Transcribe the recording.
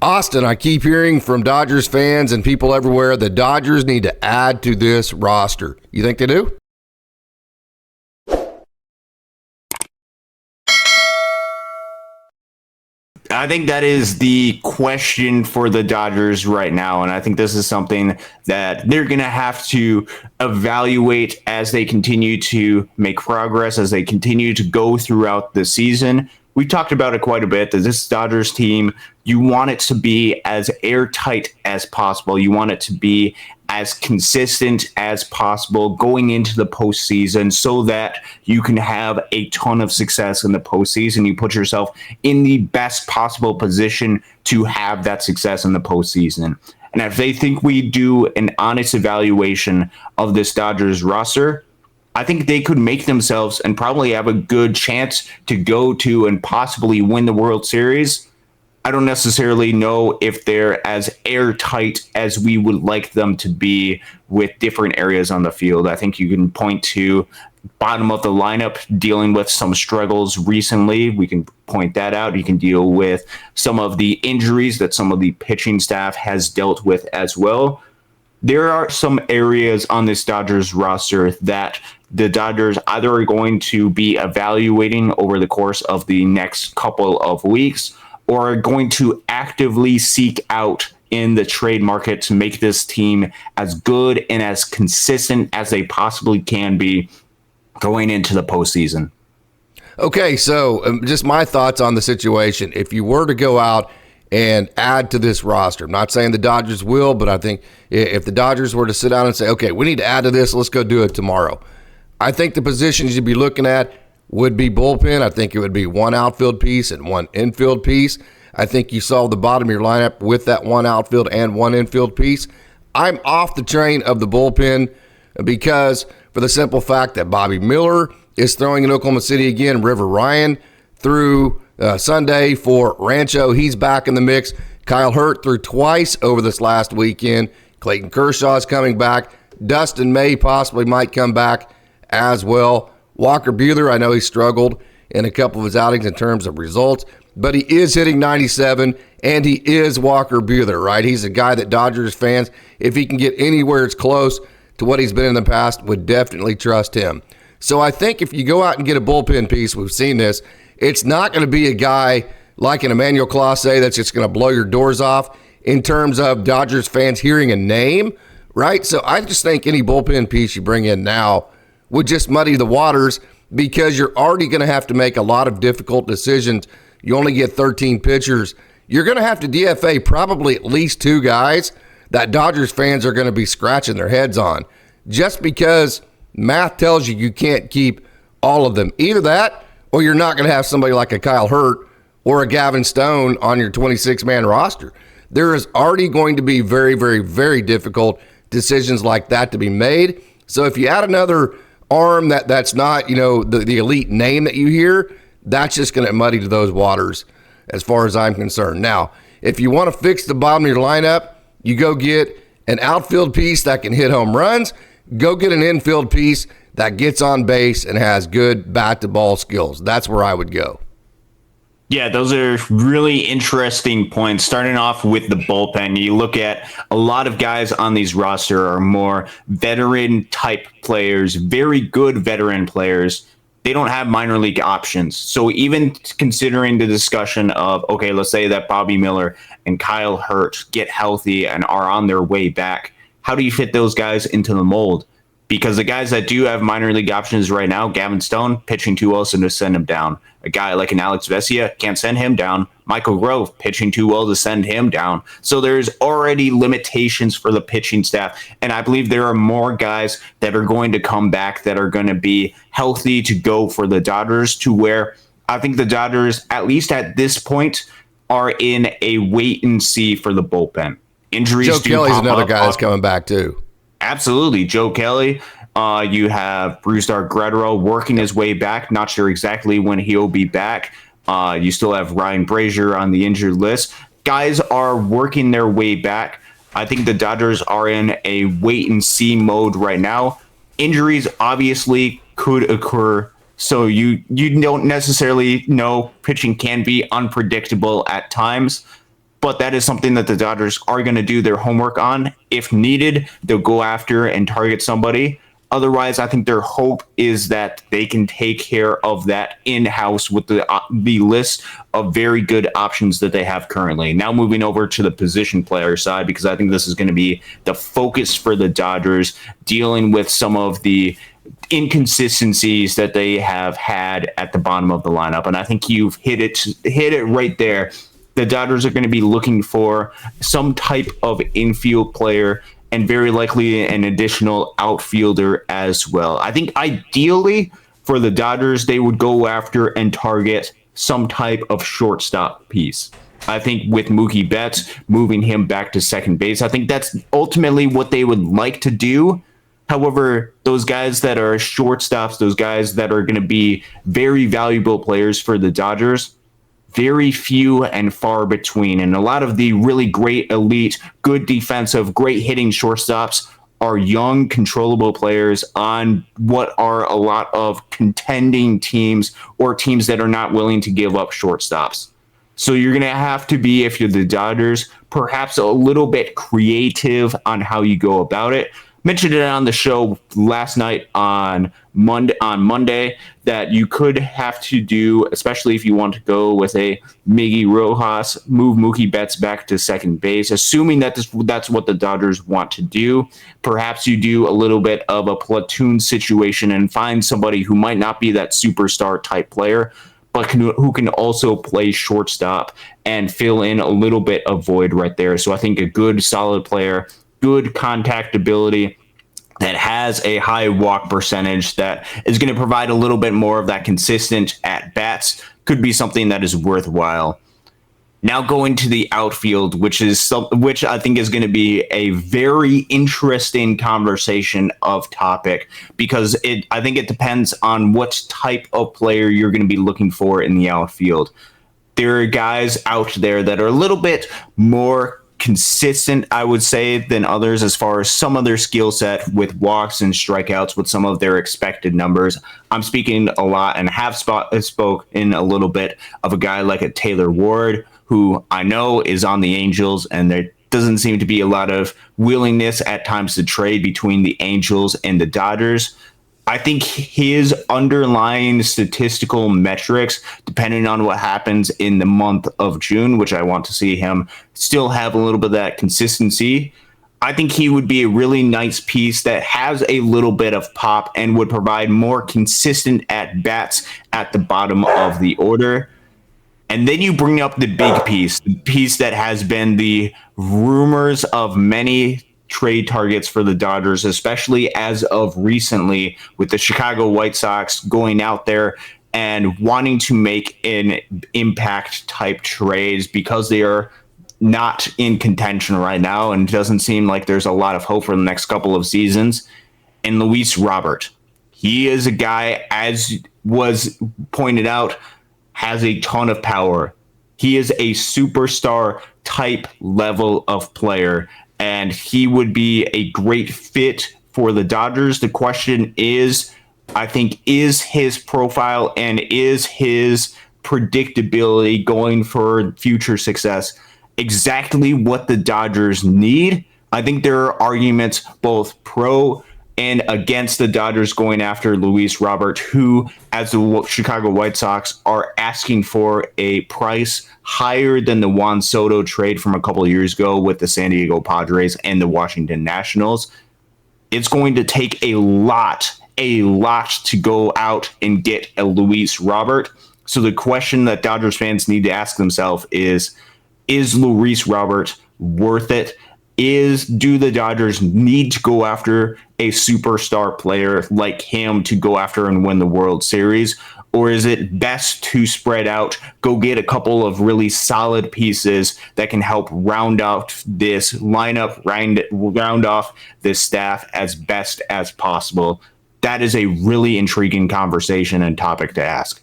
Austin, I keep hearing from Dodgers fans and people everywhere the Dodgers need to add to this roster. You think they do? I think that is the question for the Dodgers right now. And I think this is something that they're going to have to evaluate as they continue to make progress, as they continue to go throughout the season. We talked about it quite a bit, that this Dodgers team, you want it to be as airtight as possible. You want it to be as consistent as possible going into the postseason so that you can have a ton of success in the postseason. You put yourself in the best possible position to have that success in the postseason. And if they think we do an honest evaluation of this Dodgers roster, I think they could make themselves and probably have a good chance to go to and possibly win the World Series. I don't necessarily know if they're as airtight as we would like them to be with different areas on the field. I think you can point to bottom of the lineup dealing with some struggles recently. We can point that out. You can deal with some of the injuries that some of the pitching staff has dealt with as well. There are some areas on this Dodgers roster that the Dodgers either are going to be evaluating over the course of the next couple of weeks or are going to actively seek out in the trade market to make this team as good and as consistent as they possibly can be going into the postseason. Okay, so just my thoughts on the situation. If you were to go out and add to this roster, I'm not saying the Dodgers will, but I think if the Dodgers were to sit down and say, okay, we need to add to this, let's go do it tomorrow. I think the positions you'd be looking at would be bullpen. I think it would be one outfield piece and one infield piece. I think you saw the bottom of your lineup with that one outfield and one infield piece. I'm off the train of the bullpen because for the simple fact that Bobby Miller is throwing in Oklahoma City again. River Ryan threw Sunday for Rancho. He's back in the mix. Kyle Hurt threw twice over this last weekend. Clayton Kershaw is coming back. Dustin May possibly might come back as well. Walker Buehler, I know he struggled in a couple of his outings in terms of results, but he is hitting 97, and he is Walker Buehler, right? He's a guy that Dodgers fans, if he can get anywhere it's close to what he's been in the past, would definitely trust him. So I think if you go out and get a bullpen piece, we've seen this, it's not going to be a guy like an Emmanuel Clase that's just going to blow your doors off in terms of Dodgers fans hearing a name, right? So I just think any bullpen piece you bring in now would just muddy the waters because you're already going to have to make a lot of difficult decisions. You only get 13 pitchers. You're going to have to DFA probably at least two guys that Dodgers fans are going to be scratching their heads on just because math tells you you can't keep all of them. Either that or you're not going to have somebody like a Kyle Hurt or a Gavin Stone on your 26-man roster. There is already going to be very, very, very difficult decisions like that to be made. So if you add another arm that's not, the elite name that you hear, that's just going to muddy to those waters as far as I'm concerned. Now, if you want to fix the bottom of your lineup, you go get an outfield piece that can hit home runs. Go get an infield piece that gets on base and has good bat-to-ball skills. That's where I would go. Yeah, those are really interesting points. Starting off with the bullpen, you look at a lot of guys on these roster are more veteran-type players, very good veteran players. They don't have minor league options. So even considering the discussion of, okay, let's say that Bobby Miller and Kyle Hurt get healthy and are on their way back, how do you fit those guys into the mold? Because the guys that do have minor league options right now, Gavin Stone, pitching too well, so to send him down. A guy like an Alex Vesia, can't send him down. Michael Grove, pitching too well to send him down. So there's already limitations for the pitching staff. And I believe there are more guys that are going to come back that are going to be healthy to go for the Dodgers, to where I think the Dodgers, at least at this point, are in a wait and see for the bullpen. Injuries Joe do Kelly's pop another up. guy that's coming back too. Absolutely. Joe Kelly. You have Brusdar Graterol working his way back. Not sure exactly when he'll be back. You still have Ryan Brazier on the injured list. Guys are working their way back. I think the Dodgers are in a wait and see mode right now. Injuries obviously could occur, so you don't necessarily know. Pitching can be unpredictable at times. but that is something that the Dodgers are going to do their homework on. If needed, they'll go after and target somebody. Otherwise, I think their hope is that they can take care of that in-house with the list of very good options that they have currently. Now moving over to the position player side, because I think this is going to be the focus for the Dodgers, dealing with some of the inconsistencies that they have had at the bottom of the lineup. And I think you've hit it right there. The Dodgers are going to be looking for some type of infield player and very likely an additional outfielder as well. I think ideally for the Dodgers, they would go after and target some type of shortstop piece. I think with MookieBetts, moving him back to second base, I think that's ultimately what they would like to do. However, those guys that are shortstops, those guys that are going to be very valuable players for the Dodgers, very few and far between. And a lot of the really great, elite, good defensive, great hitting shortstops are young, controllable players on what are a lot of contending teams or teams that are not willing to give up shortstops. So you're going to have to be, if you're the Dodgers, perhaps a little bit creative on how you go about it. Mentioned it on the show last night on Monday that you could have to do, especially if you want to go with a Miggy Rojas, move MookieBetts back to second base, assuming that that's what the Dodgers want to do. Perhaps you do a little bit of a platoon situation and find somebody who might not be that superstar type player, but who can also play shortstop and fill in a little bit of void right there. So I think a good, solid player, good contact ability, that has a high walk percentage, that is going to provide a little bit more of that consistent at bats, could be something that is worthwhile. Now going to the outfield, which I think is going to be a very interesting conversation of topic, because I think it depends on what type of player you're going to be looking for in the outfield. There are guys out there that are a little bit more consistent, I would say, than others as far as some of their skill set with walks and strikeouts, with some of their expected numbers. I'm speaking a lot and have spoken a little bit of a guy like a Taylor Ward, who I know is on the Angels, and there doesn't seem to be a lot of willingness at times to trade between the Angels and the Dodgers. I think his underlying statistical metrics, depending on what happens in the month of June, which I want to see him still have a little bit of that consistency, I think he would be a really nice piece that has a little bit of pop and would provide more consistent at-bats at the bottom of the order. And then you bring up the big piece, the piece that has been the rumors of many trade targets for the Dodgers, especially as of recently, with the Chicago White Sox going out there and wanting to make an impact type trades because they are not in contention right now, and it doesn't seem like there's a lot of hope for the next couple of seasons. And Luis Robert, he is a guy, as was pointed out, has a ton of power. He is a superstar type level of player, and he would be a great fit for the Dodgers. The question is, I think, is his profile and is his predictability going for future success exactly what the Dodgers need? I think there are arguments both pro and against the Dodgers going after Luis Robert, who, as the Chicago White Sox, are asking for a price higher than the Juan Soto trade from a couple of years ago with the San Diego Padres and the Washington Nationals. It's going to take a lot to go out and get a Luis Robert. So the question that Dodgers fans need to ask themselves is Luis Robert worth it? Do the Dodgers need to go after a superstar player like him to go after and win the World Series? Or is it best to spread out, go get a couple of really solid pieces that can help round out this lineup, round off this staff as best as possible? That is a really intriguing conversation and topic to ask.